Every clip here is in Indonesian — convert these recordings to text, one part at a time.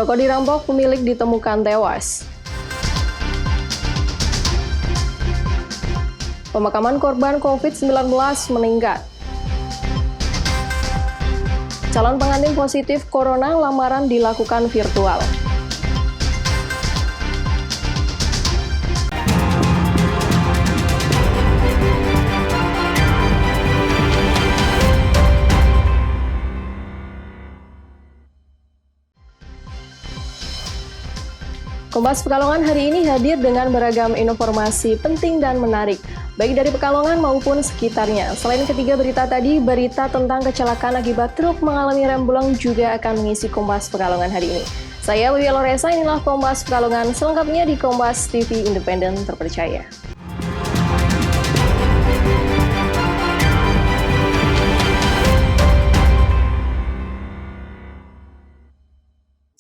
Toko dirampok, pemilik ditemukan tewas. Pemakaman korban COVID-19 meningkat. Calon pengantin positif corona lamaran dilakukan virtual. Kompas Pekalongan hari ini hadir dengan beragam informasi penting dan menarik, baik dari Pekalongan maupun sekitarnya. Selain ketiga berita tadi, berita tentang kecelakaan akibat truk mengalami rem blong juga akan mengisi Kompas Pekalongan hari ini. Saya Wiwi Loresa, inilah Kompas Pekalongan, selengkapnya di Kompas TV Independen Terpercaya.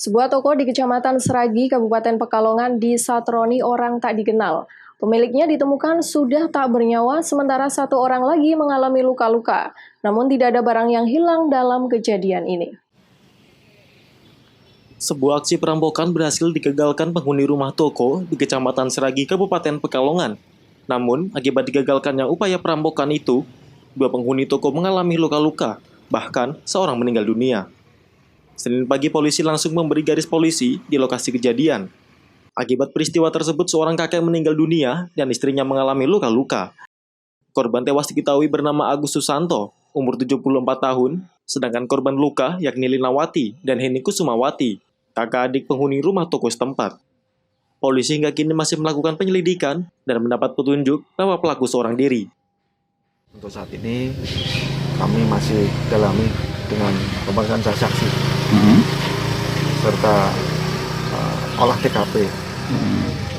Sebuah toko di Kecamatan Seragi, Kabupaten Pekalongan disatroni orang tak dikenal. Pemiliknya ditemukan sudah tak bernyawa, sementara satu orang lagi mengalami luka-luka. Namun tidak ada barang yang hilang dalam kejadian ini. Sebuah aksi perampokan berhasil digagalkan penghuni rumah toko di Kecamatan Seragi, Kabupaten Pekalongan. Namun, akibat digagalkannya upaya perampokan itu, dua penghuni toko mengalami luka-luka, bahkan seorang meninggal dunia. Senin pagi, polisi langsung memberi garis polisi di lokasi kejadian. Akibat peristiwa tersebut, seorang kakek meninggal dunia dan istrinya mengalami luka-luka. Korban tewas diketahui bernama Agus Susanto, umur 74 tahun, sedangkan korban luka yakni Linawati dan Heni Kusumawati, kakak adik penghuni rumah toko setempat. Polisi hingga kini masih melakukan penyelidikan dan mendapat petunjuk bahwa pelaku seorang diri. Untuk saat ini, kami masih dalami dengan pemeriksaan saksi serta olah TKP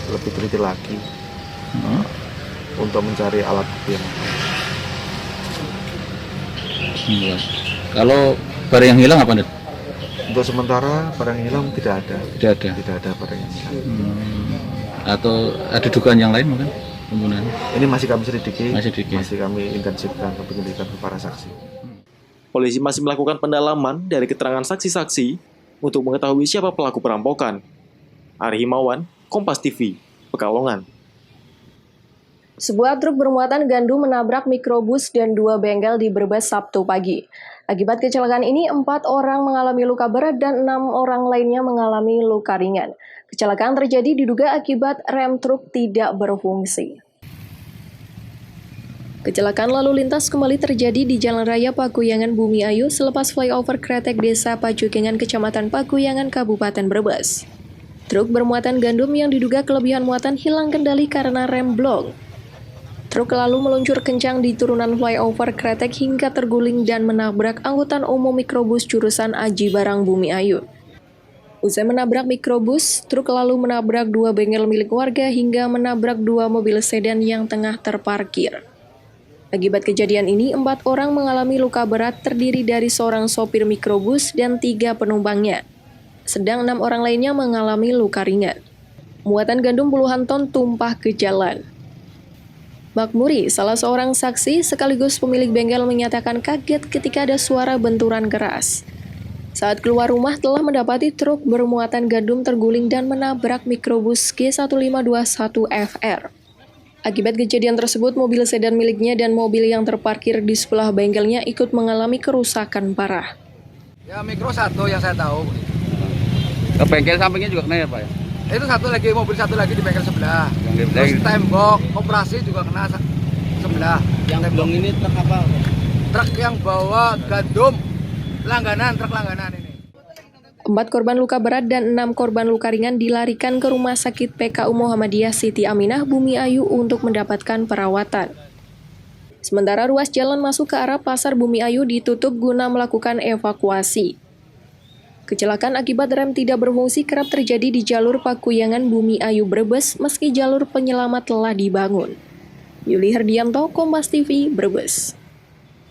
lebih teliti lagi untuk mencari alat bukti yang ada. Kalau barang yang hilang apa, Net? Untuk sementara barang yang hilang tidak ada. Tidak ada barang yang hilang. Atau ada dugaan yang lain mungkin pembunuhan? Ini masih kami selidiki, Masih kami intensifkan penyelidikan ke para saksi. Polisi masih melakukan pendalaman dari keterangan saksi-saksi untuk mengetahui siapa pelaku perampokan. Ari Himawan, Kompas TV, Pekalongan. Sebuah truk bermuatan gandum menabrak mikrobus dan dua bengkel di Brebes Sabtu pagi. Akibat kecelakaan ini, 4 orang mengalami luka berat dan 6 orang lainnya mengalami luka ringan. Kecelakaan terjadi diduga akibat rem truk tidak berfungsi. Kecelakaan lalu lintas kembali terjadi di Jalan Raya Pakuyangan Bumi Ayu selepas flyover Kretek Desa Pacukengan, Kecamatan Pakuyangan, Kabupaten Brebes. Truk bermuatan gandum yang diduga kelebihan muatan hilang kendali karena rem blong. Truk lalu meluncur kencang di turunan flyover Kretek hingga terguling dan menabrak angkutan umum mikrobus jurusan Aji Barang Bumi Ayu. Usai menabrak mikrobus, truk lalu menabrak 2 bengkel milik warga hingga menabrak 2 mobil sedan yang tengah terparkir. Akibat kejadian ini, 4 orang mengalami luka berat terdiri dari seorang sopir mikrobus dan 3 penumpangnya. Sedang 6 orang lainnya mengalami luka ringan. Muatan gandum puluhan ton tumpah ke jalan. Makmuri, salah seorang saksi sekaligus pemilik bengkel, menyatakan kaget ketika ada suara benturan keras. Saat keluar rumah telah mendapati truk bermuatan gandum terguling dan menabrak mikrobus G1521FR. Akibat kejadian tersebut, mobil sedan miliknya dan mobil yang terparkir di sebelah bengkelnya ikut mengalami kerusakan parah. Ya, mikro satu yang saya tahu. Ke bengkel sampingnya juga kena ya, Pak? Itu mobil satu lagi di bengkel sebelah. Terus tembok koperasi juga kena sebelah. Yang blong ini truk apa? Truk yang bawa gandum truk langganan ini. 4 korban luka berat dan 6 korban luka ringan dilarikan ke Rumah Sakit PKU Muhammadiyah Siti Aminah Bumi Ayu untuk mendapatkan perawatan. Sementara ruas jalan masuk ke arah Pasar Bumi Ayu ditutup guna melakukan evakuasi. Kecelakaan akibat rem tidak berfungsi kerap terjadi di jalur Pakuyangan Bumi Ayu Brebes meski jalur penyelamat telah dibangun. Yuli Herdianto, Kompas TV, Brebes.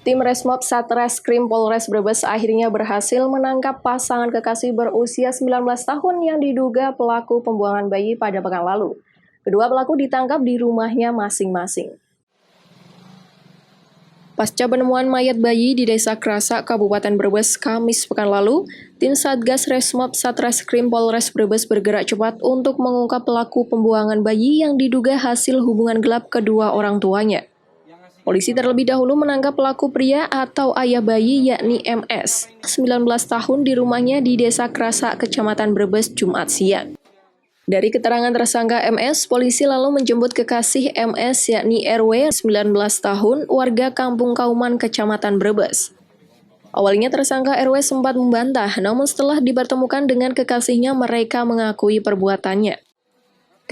Tim Resmob Satreskrim Polres Brebes akhirnya berhasil menangkap pasangan kekasih berusia 19 tahun yang diduga pelaku pembuangan bayi pada pekan lalu. Kedua pelaku ditangkap di rumahnya masing-masing. Pasca penemuan mayat bayi di Desa Krasa, Kabupaten Brebes, Kamis pekan lalu, tim Satgas Resmob Satreskrim Polres Brebes bergerak cepat untuk mengungkap pelaku pembuangan bayi yang diduga hasil hubungan gelap kedua orang tuanya. Polisi terlebih dahulu menangkap pelaku pria atau ayah bayi yakni MS, 19 tahun di rumahnya di Desa Krasa, Kecamatan Brebes, Jumat siang. Dari keterangan tersangka MS, polisi lalu menjemput kekasih MS yakni RW 19 tahun, warga Kampung Kauman, Kecamatan Brebes. Awalnya tersangka RW sempat membantah, namun setelah dipertemukan dengan kekasihnya mereka mengakui perbuatannya.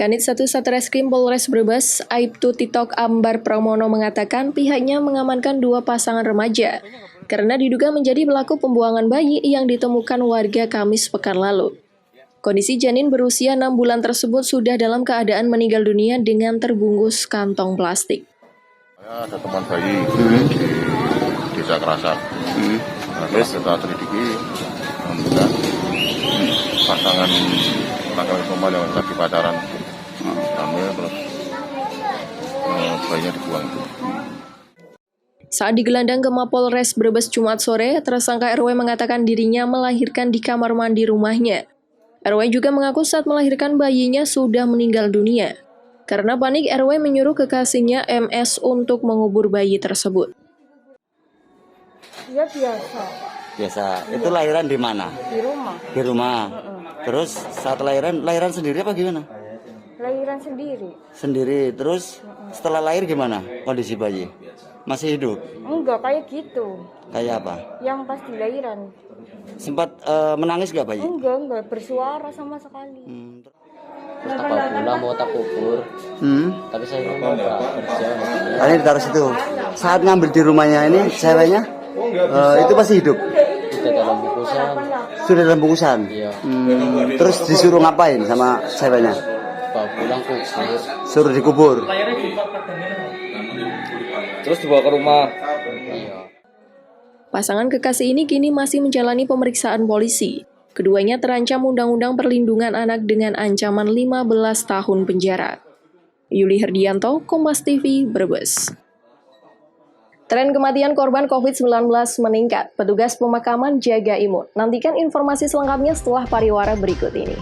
Kanit 1 Satreskrim Polres Brebes, Aibtu Titok Ambar Pramono mengatakan pihaknya mengamankan 2 pasangan remaja karena diduga menjadi pelaku pembuangan bayi yang ditemukan warga Kamis pekan lalu. Kondisi janin berusia 6 bulan tersebut sudah dalam keadaan meninggal dunia dengan terbungkus kantong plastik. Ada teman bayi di Desa Krasa. Terus kita selidiki, alhamdulillah pasangan laki-laki yang lagi pacaran hamil, terus bayinya dibuang itu. Saat digelandang ke Mapolres Brebes Jumat sore, tersangka RW mengatakan dirinya melahirkan di kamar mandi rumahnya. RW juga mengaku saat melahirkan bayinya sudah meninggal dunia. Karena panik, RW menyuruh kekasihnya MS untuk mengubur bayi tersebut. Ya biasa. Biasa. Itu lahiran di mana? Di rumah. Di rumah. Terus saat lahiran sendiri apa gimana? Lahiran sendiri. Sendiri. Terus setelah lahir gimana kondisi bayi? Masih hidup? Enggak kayak gitu. Kayak apa? Yang pas di lahiran. Sempat menangis gak bayi? Enggak bersuara sama sekali. Terus tak pulang mau tak kubur, tapi saya mau kerja. Ini ditaruh situ. Saat ngambil di rumahnya ini ceweknya itu masih hidup? Sudah dalam bungkusan. Sudah dalam bungkusan? Iya. Terus disuruh ngapain sama ceweknya? Bawa pulang kubur. Suruh dikubur? Terus dibawa ke rumah. Iya. Pasangan kekasih ini kini masih menjalani pemeriksaan polisi. Keduanya terancam Undang-Undang Perlindungan Anak dengan ancaman 15 tahun penjara. Yuli Herdianto, Kompas TV, Brebes. Tren kematian korban COVID-19 meningkat. Petugas pemakaman jaga imun. Nantikan informasi selengkapnya setelah pariwara berikut ini.